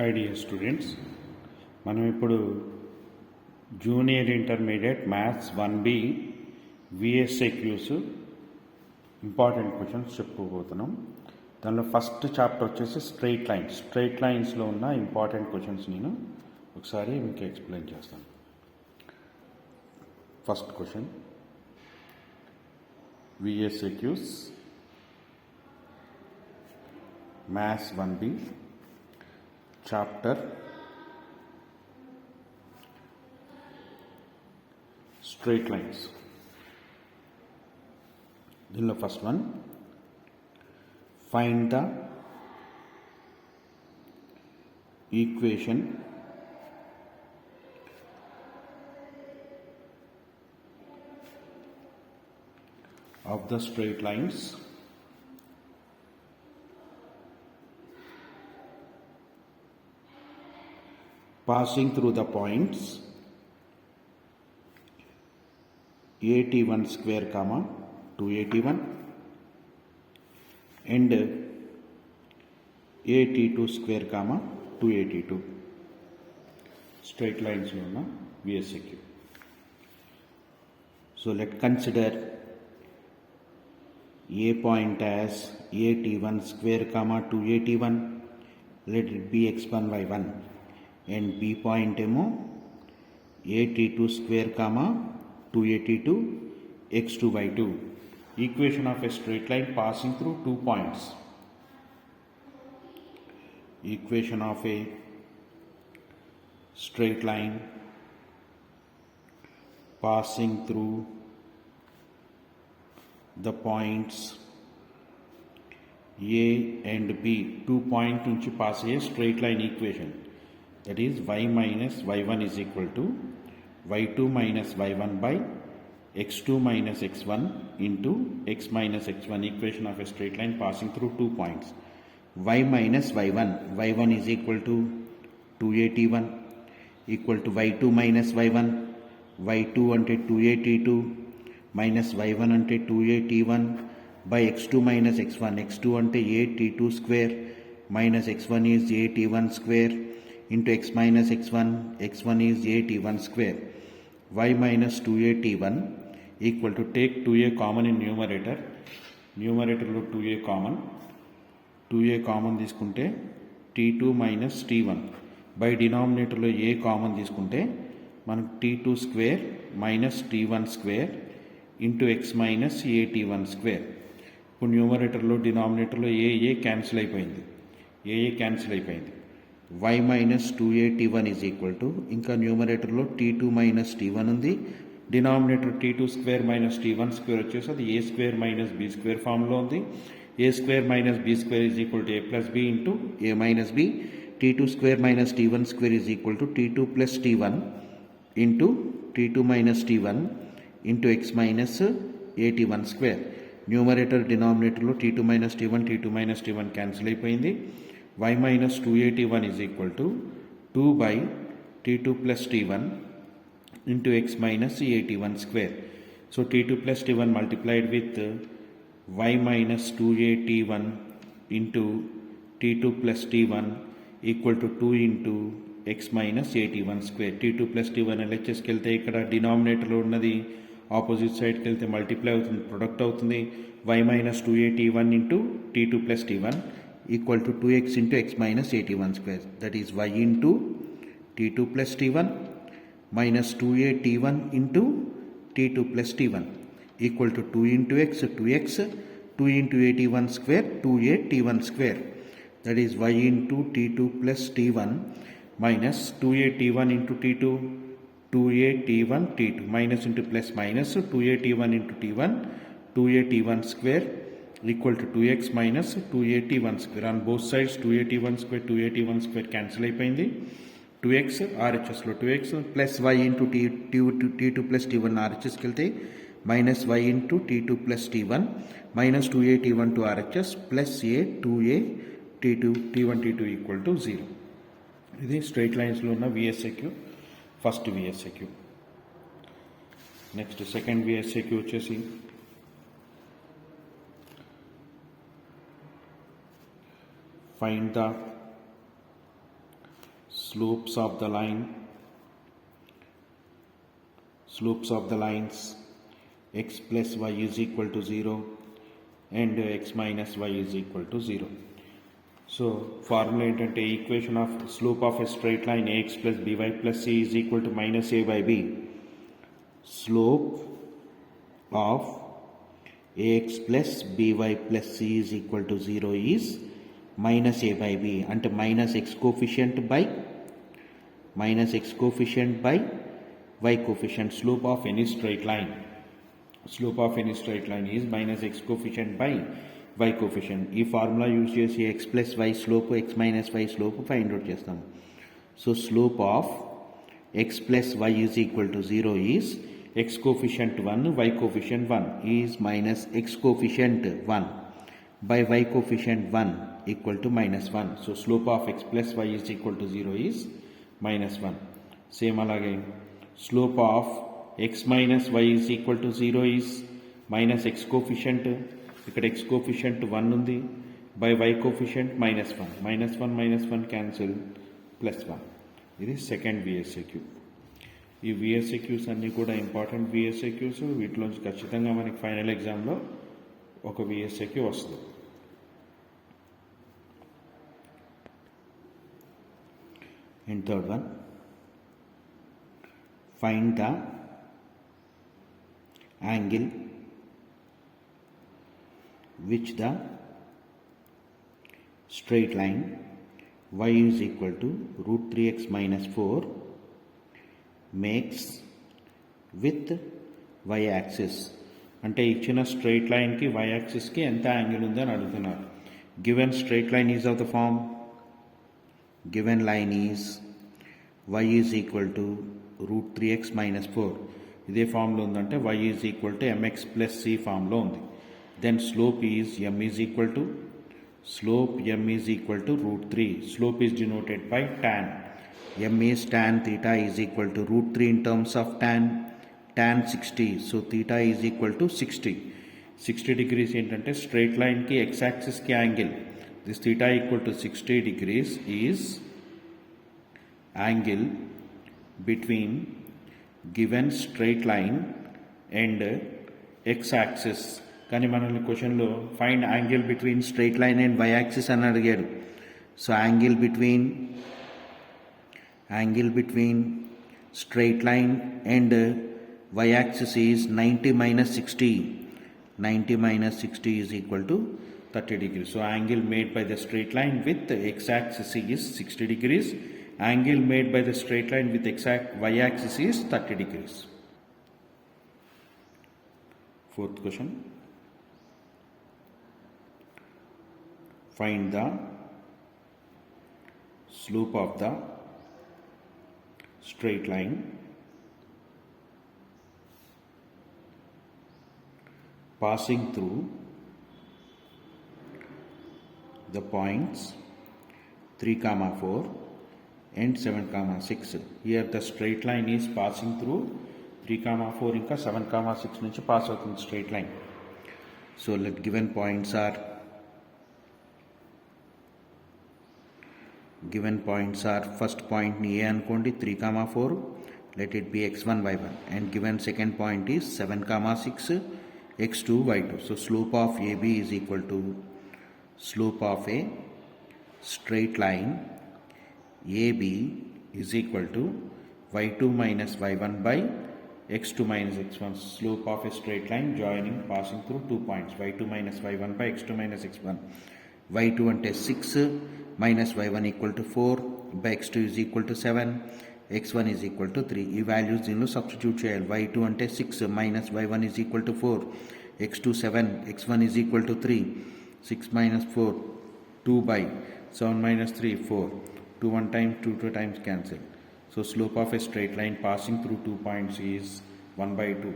Hi dear students, మనం ఇప్పుడు junior intermediate maths 1B VSAQs important questions చెప్పుకోబోతున్నాం. దానిలో ఫస్ట్ చాప్టర్ వచ్చేసి స్ట్రైట్ లైన్స్లో ఉన్న ఇంపార్టెంట్ క్వశ్చన్స్ నేను ఒకసారి మీకు ఎక్స్ప్లెయిన్ చేస్తాను. First question, VSAQs maths 1B chapter straight lines. Then the first one, find the equation of the straight lines passing through the points at1 square comma 2at1 and at2 square comma 2at2 straight lines lo unna VSQ. So let's consider a point as at1 square comma 2at1, let it be x1 y1, and b point ఏమో at2 square comma 2at2 x2 by 2. Equation of a straight line passing through 2 points. Equation of a straight line passing through the points a and b. 2 point నుంచి pass అయ్యే straight line equation, that is y minus y1 is equal to y2 minus y1 by x2 minus x1 into x minus x1. Equation of a straight line passing through 2 points. Y minus y1 is equal to 2at1 equal to y2 minus y1, y2 ante 2at2 minus y1 ante 2at1 by x2 minus x2 ante at2 square minus x1 is at1 square into x minus x1 is at1 square. Y minus 2at1 equal to, take 2a common in numerator లో 2a common తీసుకుంటే t2 minus t1 by denominator లో a common తీసుకుంటే మనకు t2 square minus t1 square into x minus at1 square. ఇప్పుడు న్యూమరేటర్లో డినామినేటర్లో ఏ cancel అయిపోయింది, y minus 2at1 is equal to, ఇంకా న్యూమరేటర్లో t2 minus t1 ఉంది, denominator t2 square minus t1 square వచ్చేసి అది a square minus b square ఫామ్లో ఉంది. a square minus b square is equal to a plus b into a minus b. t2 square minus t1 square is equal to t2 plus t1 into t2 minus t1 into x minus at1 square. Numerator డినామినేటర్లో t2 minus t1 cancel అయిపోయింది. y minus 2at1 is equal to 2 by t2 plus t1 into x minus at1 square. So t2 plus t1 multiplied with y minus 2at1 into t2 plus t1 equal to 2 into x minus at1 square. t2 plus t1 LHSకి వెళ్తే ఇక్కడ డినామినేటర్లో ఉన్నది opposite సైడ్కి వెళ్తే multiply అవుతుంది, product అవుతుంది. y minus 2at1 into t2 plus t1 equal to 2x into x minus at1 square, that is y into t2 plus t1 minus 2at1 into t2 plus t1 equal to 2 into x, 2 into at1 square, 2at1 square, that is y into t2 plus t1 minus 2at1 into t2, 2at1 t2 minus into plus minus 2at1 into t1, 2at1 square equal to 2x minus 2at1 square. On both sides 2at1 square cancel అయిపోయింది. 2x RHSలో 2x plus y into t2 plus t1 RHSకి వెళ్తే minus y into t2 plus t1 minus 2at1 to RHS plus a 2a t1 t2 equal to 0. ఇది straight లైన్స్లో ఉన్న VSQ, first VSQ. Next second VSQ వచ్చేసి find the slopes of the lines x plus y is equal to 0 and x minus y is equal to 0. So formula ఏంటంటే equation of slope of a straight line ax plus by plus c is equal to minus a by b. Slope of ax plus by plus c is equal to 0 is minus a by b అంటే minus x coefficient by y coefficient. Slope of any straight line is minus x coefficient by y coefficient. ఈ formula use చేసి x plus y slope x minus y slope find out చేస్తాము. So slope of x plus y is equal to 0 is x coefficient 1 y coefficient 1 is minus x coefficient 1 by y coefficient 1 equal to minus 1. So slope of x plus y is equal to 0 is minus 1. Same alage slope of x minus y is equal to 0 is minus x coefficient, ఇక్కడ x coefficient 1 ఉంది, by y coefficient minus 1 cancel plus 1. ఇది second VSAQ. ఈ VSAQs అన్నీ కూడా important VSAQs. వీటిలోంచి ఖచ్చితంగా మనకి final ఎగ్జామ్లో ఒక VSAQ వస్తుంది. And third one, find the angle which the straight line y is equal to root 3x minus 4 makes with y axis. అంటే ఇచ్చిన స్ట్రైట్ లైన్కి y యాక్సిస్కి ఎంత యాంగిల్ ఉందని అడుగుతున్నారు. Given straight line is of the form, given line is y is equal to root 3x minus 4. ఇదే ఫామ్లో ఉందంటే y is equal to mx plus c ఫామ్లో ఉంది. Then slope is m is equal to root 3. Slope is denoted by tan. m is tan theta is equal to root 3 in terms of tan 60. So theta is equal to 60 degrees. ఏంటంటే straight లైన్కి x యాక్సిస్కి angle. This theta equal to 60 degrees is angle between given straight line and x axis. కానీ మనల్ని క్వశ్చన్లో find angle between straight line and y axis అని అడిగాడు. So angle between straight line and y axis is 90 minus 60. 90 minus 60 is equal to 30 degrees. So angle made by the straight line with the x-axis is 60 degrees. Angle made by the straight line with y-axis is 30 degrees. Fourth question. Find the slope of the straight line passing through the points 3, 4 and 7, 6. Here the straight line is passing through 3, 4 ఇంకా 7, 6 నుంచి pass అవుతుంది straight line. So given points are first point ni A అనుకోండి 3, 4, let it be x1 y1, and given second point is 7, 6 x2 y2. So slope of AB is equal to slope of a straight line AB is equal to y2 minus y1 by x2 minus x1. Slope of a straight line joining passing through 2 points, y2 minus y1 by x2 minus x1. y2 అంటే 6 minus y1 equal to 4 by x2 is equal to 7, x1 is equal to 3. ఈ values దీనిలో substitute చేయాలి. y2 అంటే 6 minus y1 is equal to 4, x2 7, x1 is equal to 3. 6 minus 4, 2 by 7 minus 3, 4. 2 1 times, 2 times cancel. So slope of a straight line passing through 2 points is 1 by 2.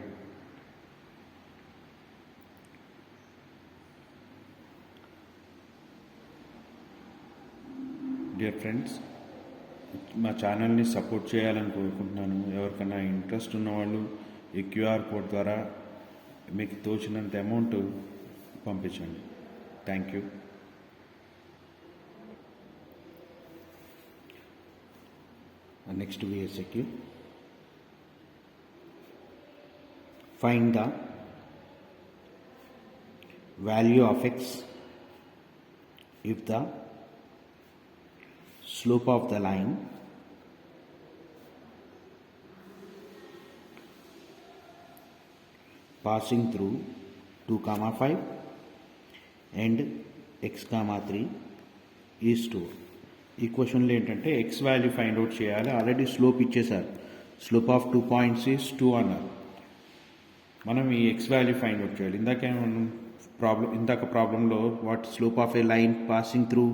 Dear friends, మా ఛానల్ని support చేయాలని కోరుకుంటున్నాను. ఎవరికైనా interest ఉన్నవాళ్ళు ఈ QR code ద్వారా మీకు తోచినంత అమౌంట్ పంపించండి. Thank you. Next VSQ. Find the value of x if the slope of the line passing through 2, 5 and x, 3 is 2. ఈ క్వశ్చన్లో ఏంటంటే ఎక్స్ వాల్యూ ఫైండ్ అవుట్ చేయాలి. ఆల్రెడీ స్లోప్ ఇచ్చేసారు. స్లోప్ ఆఫ్ 2 పాయింట్స్ ఈస్ 2 అన్నారు. మనం ఈ X value find out చేయాలి. ఇందాక ప్రాబ్లంలో what slope of A line passing through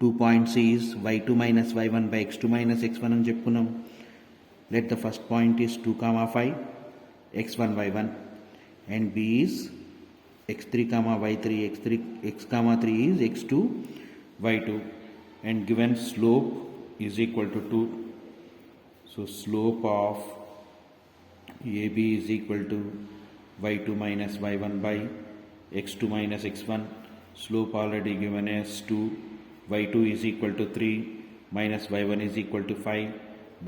2 points is y2 minus y1 by x2 minus x1 అని చెప్పుకున్నాం. Let the first point is 2, 5 x1 y1 and b is x3, y3, x, 3 is x2, y2 and given slope is equal to 2. So slope of AB is equal to y2 minus y1 by x2 minus x1. Slope already given as 2. y2 is equal to 3 minus y1 is equal to 5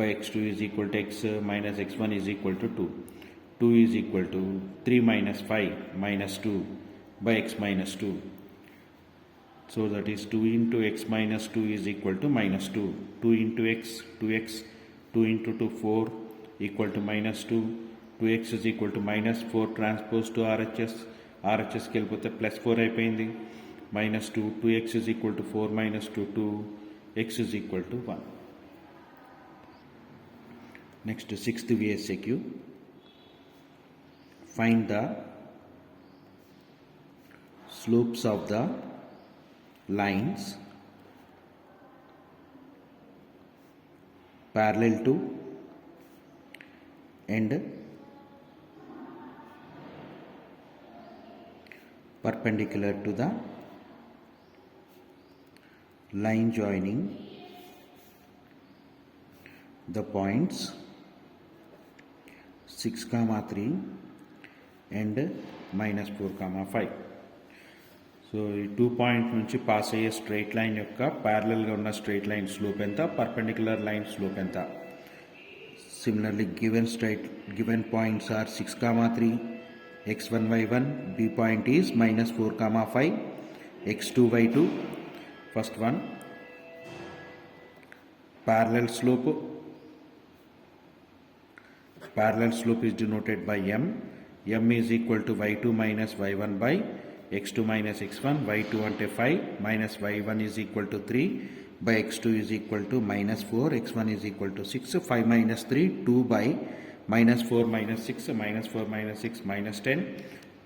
by x2 is equal to x minus x1 is equal to 2. 2 is equal to 3 minus 5 minus 2 by x minus 2. So that is 2 into x minus 2 is equal to minus 2. 2 into x, 2x, 2 into 2, 4 equal to minus 2. 2x is equal to minus 4 transpose to RHS. RHS కి వెళ్ళిపోతే plus 4 అయిపోయింది. minus 2. 2x is equal to 4 minus 2, 2. x is equal to 1. Next, 6th VSQ. Find the slopes of the lines parallel to and perpendicular to the line joining the points 6, 3 and minus 4, 5. So ఈ 2 point నుంచి pass అయ్యే straight line యొక్క ప్యారలల్గా ఉన్న straight line slope ఎంత, perpendicular line slope ఎంత. Similarly given points are 6, 3 x1 y1, b point is minus 4, 5 x2 y2. First one, parallel slope is denoted by m. m is equal to y2 minus y1 by x2 minus x1. y2 ante 5 minus y1 is equal to 3 by x2 is equal to minus 4, x1 is equal to 6. 5 minus 3, 2 by minus 4 minus 6, minus 4 minus 6 minus 10.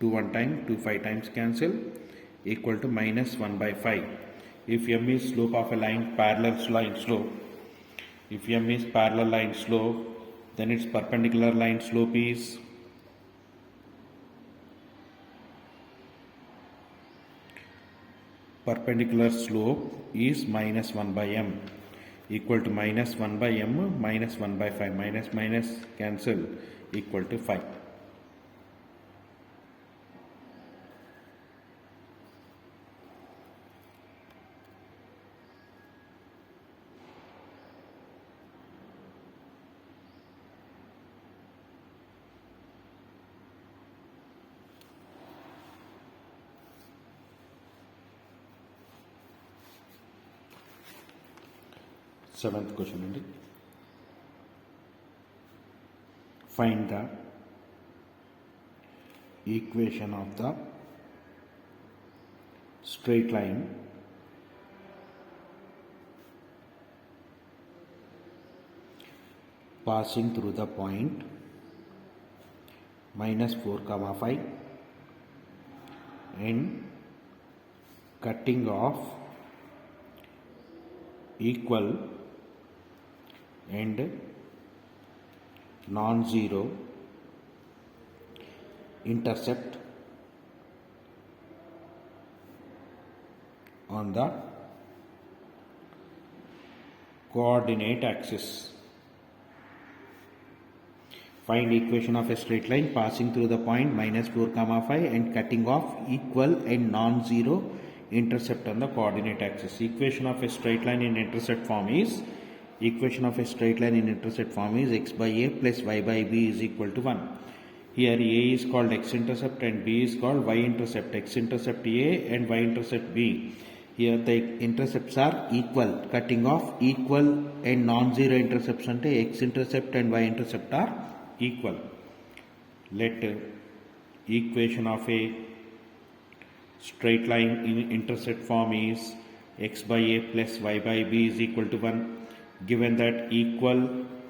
2 1 time, 2 5 times cancel, equal to minus 1 by 5. If m is slope of a line, parallel line slope, if m is parallel line slope, then its perpendicular line slope is minus 1 by m, equal to minus 1 by m minus 1 by 5, minus minus cancel, equal to 5. Seventh question అండి. Find the equation of the straight line passing through the point minus 4, 5 and cutting off equal and non-zero intercept on the coordinate axis. Find equation of a straight line passing through the point minus 4, 5 and cutting off equal and non-zero intercept on the coordinate axis. Equation of a straight line in intercept form is equation of a straight line in intercept form is x by a plus y by b is equal to 1. Here a is called x-intercept and b is called y-intercept. X-intercept a and y-intercept b. Here the intercepts are equal. Cutting off equal and non-zero intercepts ante x-intercept and y-intercept are equal. Let equation of a straight line in intercept form is x by a plus y by b is equal to 1. Given that equal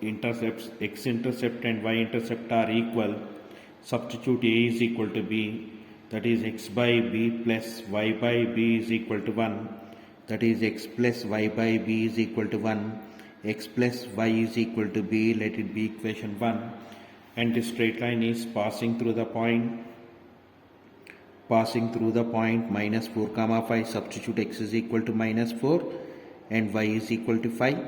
intercepts x-intercept and y-intercept are equal, substitute a is equal to b, that is x by b plus y by b is equal to 1, that is x plus y by b is equal to 1, x plus y is equal to b, let it be equation 1, and the straight line is passing through the point minus 4 comma 5. Substitute x is equal to minus 4 and y is equal to 5,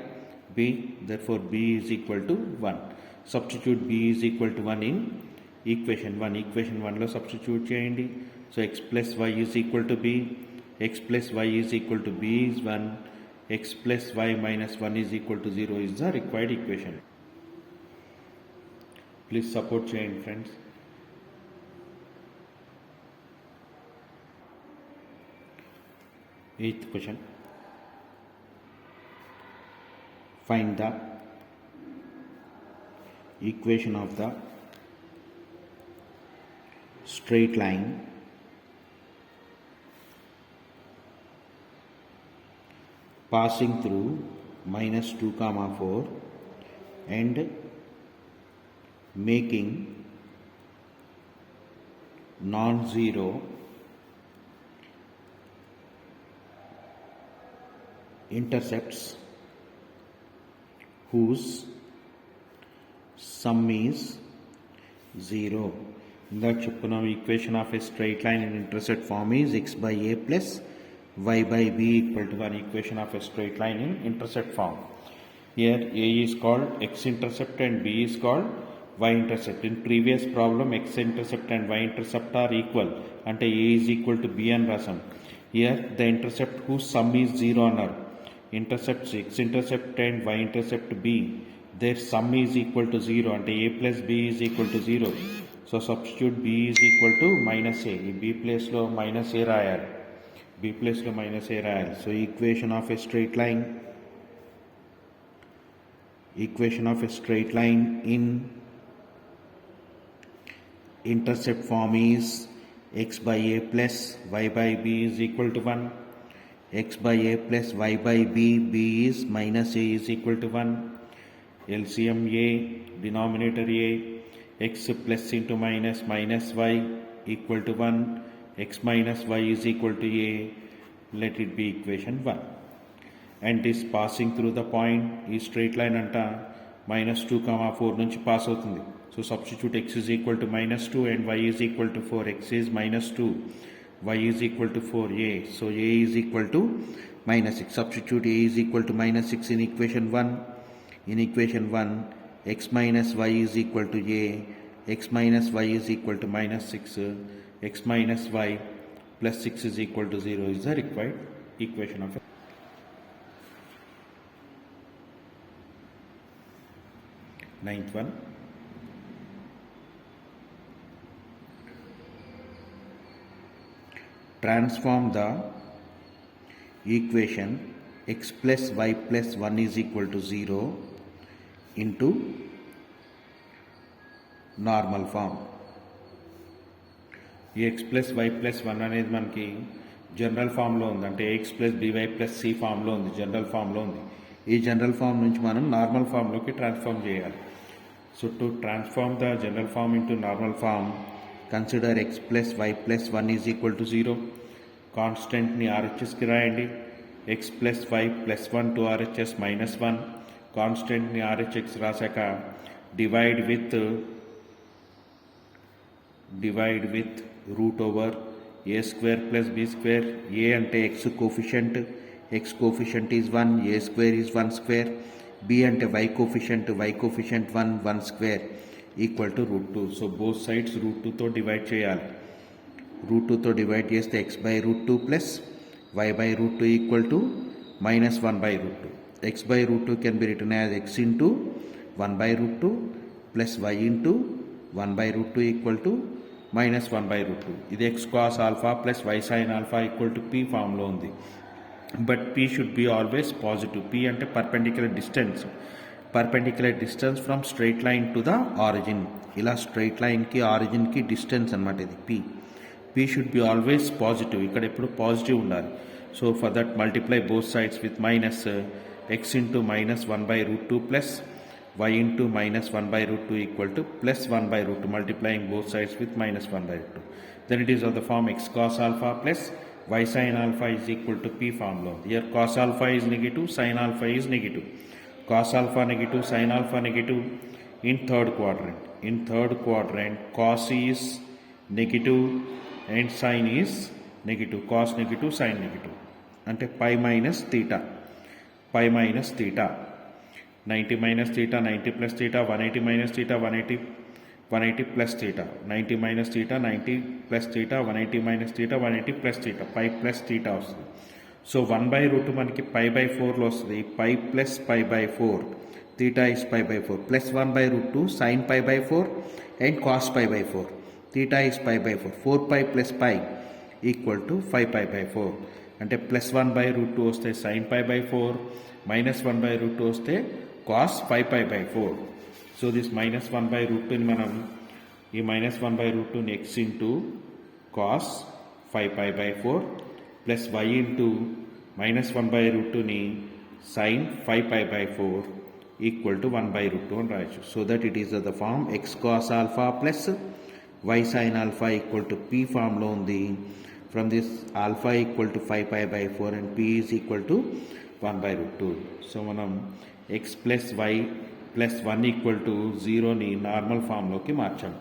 b, therefore b is equal to 1. Substitute b is equal to 1 in equation 1. Equation 1 lo substitute cheyandi. So x plus y is equal to b, x plus y is equal to b is 1, x plus y minus 1 is equal to 0 is the required equation. Please support cheyandi friends. Eighth question. Find the equation of the straight line passing through minus 2 comma 4 and making non-zero intercepts whose sum is 0. ఇందాక చెప్పుకున్నాం equation of a straight line in intercept form is x by a plus y by b equal to 1. Equation of a straight line in intercept form. Here a is called x-intercept and b is called y-intercept. In previous problem x-intercept and y-intercept are equal ante a is equal to b and rasam. Here the intercept whose sum is 0 anar. Intercepts x-intercept and y-intercept b, their sum is equal to 0 ante a plus b is equal to 0. So substitute b is equal to minus a. ఈ b place లో minus a రాయాలి. b place లో minus a రాయాలి. So equation of a straight line in intercept form is x by a plus y by b is equal to 1. X by a plus y by b, b is minus a is equal to 1. LCM a, denominator a, x plus into minus minus y equal to 1, x minus y is equal to a, let it be equation 1. And this passing through the point ఈ straight line anta minus 2 comma 4 నుంచి pass అవుతుంది. So substitute x is equal to minus 2 and y is equal to 4. X is minus 2, y is equal to 4a. So a is equal to minus 6. Substitute a is equal to minus 6 in equation 1. In equation 1, x minus y is equal to a, x minus y is equal to minus 6, x minus y plus 6 is equal to 0 is the required equation of it. Ninth one. Transform the equation x plus y plus 1 is equal to 0 into normal form. ఈ x plus why plus 1 అనేది మనకి general ఫామ్లో ఉంది, అంటే x plus b y plus c ఫామ్లో ఉంది, general ఫామ్లో ఉంది. ఈ జనరల్ ఫామ్ నుంచి మనం నార్మల్ ఫామ్లోకి ట్రాన్స్ఫార్మ్ చేయాలి. So to transform the general form into normal form, consider X plus why plus 1 is equal to 0. కాన్స్టెంట్ని ఆర్హెచ్ఎస్కి రాయండి. X plus why plus 1 to RHS minus 1. కాన్స్టెంట్ని ఆర్హెచ్ఎక్స్ రాశాక divide with root over A square plus B square. A అంటే X coefficient is 1, A square is 1 square. B అంటే Y coefficient 1 square equal to root 2. So both sides root 2తో divide చేయాలి. Root 2తో divide చేస్తే x by root 2 plus y by root 2 equal to minus 1 by root 2. x by root 2 can be written as x into 1 by root 2 plus y into 1 by root 2 equal to minus 1 by root 2. ఇది x cos alpha plus y sin alpha equal to p ఫామ్లో ఉంది. But p should be always positive. p అంటే perpendicular distance from straight line to the origin. ఇలా straight లైన్కి ఆరిజిన్కి distance అనమాట ఇది p should be always positive. ఇక్కడ ఎప్పుడు positive ఉండాలి. So for that multiply both sides with minus x into minus 1 by root 2 plus y into minus 1 by root 2 equal to plus 1 by root 2, multiplying both sides with minus 1 by root 2. Then it is of the form x cos alpha plus y sin alpha is equal to p form law. Here cos alpha is negative, sin alpha is negative. Cos alpha negative, sin alpha negative in third quadrant. In third quadrant, cos is negative and sin is negative. Cos negative, sin negative. Ante pi minus theta. 90 minus theta, 90 plus theta, 180 minus theta, 180 plus theta, 90 minus theta, 90 plus theta, 180 minus theta, 180 plus theta, pi plus theta వస్తుంది. So 1 by root మనకి pi by 4లో వస్తుంది. pi plus pi by 4, theta is pi by 4, plus 1 by root 2 sin pi by 4 and cos pi by 4, theta is pi by 4, 4 pi plus pi equal to 5 pi by 4. అంటే plus 1 by root 2 వస్తే sin pi by 4, minus 1 by root 2 వస్తే cos 5 pi by 4. So this minus 1 by root 2 మనం ఈ minus 1 by root 2 x into cos 5 pi by 4 plus y into minus 1 by root 2ని sin 5 pi by 4 equal to 1 by root 2 అని రాయొచ్చు. So that it is the form x cos alpha plus y sin alpha equal to p ఫామ్లో ఉంది. From this alpha equal to 5 pi by 4 and p is equal to 1 by root 2. So మనం x plus y plus 1 equal to 0ని normal ఫామ్లోకి మార్చాం.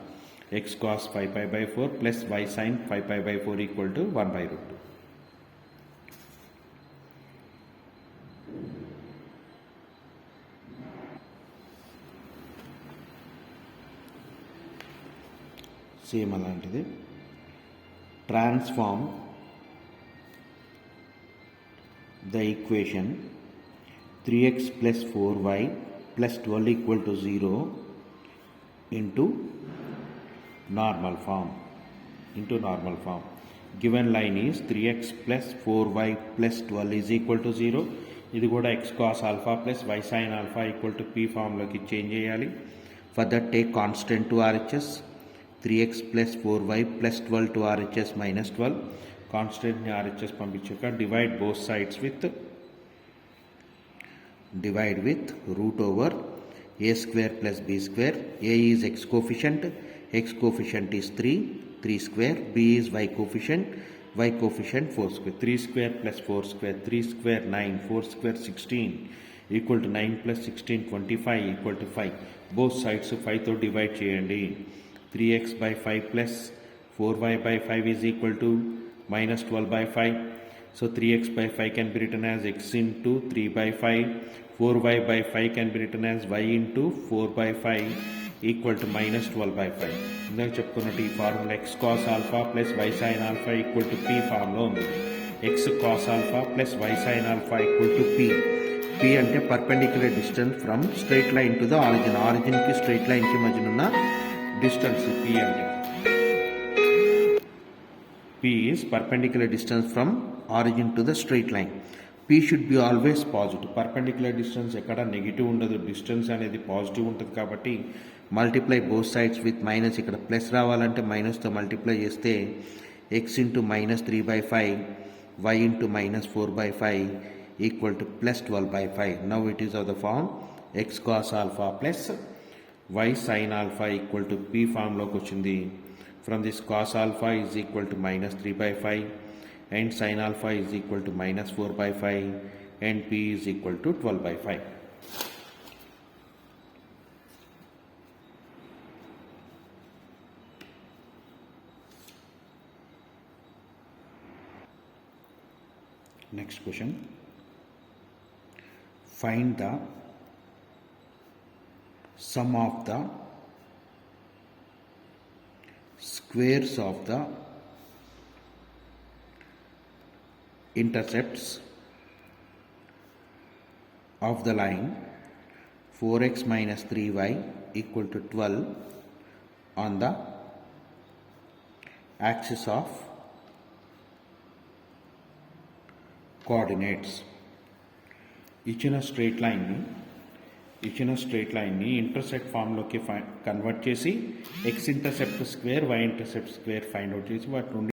x cos 5 pi by 4 plus y sin 5 pi by 4 equal to 1 by root 2. Same అలాంటిది. Transform the equation 3x plus 4y plus 12 equal to 0 into normal form. Given line is 3x plus 4y plus 12 is equal to 0. ఇది కూడా x cos alpha plus y sin alpha equal to p ఫామ్లోకి change చేయాలి. For that take constant to RHS. 3x plus 4y plus 12 to RHS minus 12. కాన్స్టెంట్ని RHS పంపించాక divide both sides with root over a square plus b square. A is x coefficient is 3 square. B is y coefficient 4 square. 3 square plus 4 square, 3 square 9, 4 square 16 equal to 9 plus 16 25 equal to 5. Both sides 5తో divide చేయండి. 3x by 5 plus 4y by 5 is equal to minus 12 by 5. So 3x by 5 can be written as x into 3 by 5. 4y by 5 can be written as y into 4 by 5 equal to minus 12 by 5. ఇందాక చెప్పుకున్నట్టు ఈ formula x cos alpha plus y sin alpha equal to p formula ఉంది. x cos alpha plus y sin alpha equal to p. p అంటే perpendicular distance from straight line to the origin. ఆరిజిన్కి straight లైన్కి మధ్యన ఉన్న distance p అంటే p is perpendicular distance from origin to the straight line. p should be always positive. perpendicular distance ఎక్కడ negative ఉండదు, distance అనేది positive ఉంటుంది కాబట్టి multiply both sides with minus. ఇక్కడ ప్లస్ రావాలంటే మైనస్తో మల్టిప్లై చేస్తే x into minus 3 by 5 y into minus 4 by 5 equal to plus 12 by 5. Now it is of the form x cos alpha plus y sin alpha equal to p ఫామ్లోకి వచ్చింది. From this cos alpha is equal to minus 3 by 5 and sin alpha is equal to minus 4 by 5 and p is equal to 12 by 5. Next question. Find the sum of the squares of the intercepts of the line 4x minus 3y equal to 12 on the axis of coordinates. ఇచ్చిన straight లైన్ని intercept ఫామ్లోకి convert చేసి x intercept square y intercept square find out చేసి వాటి నుండి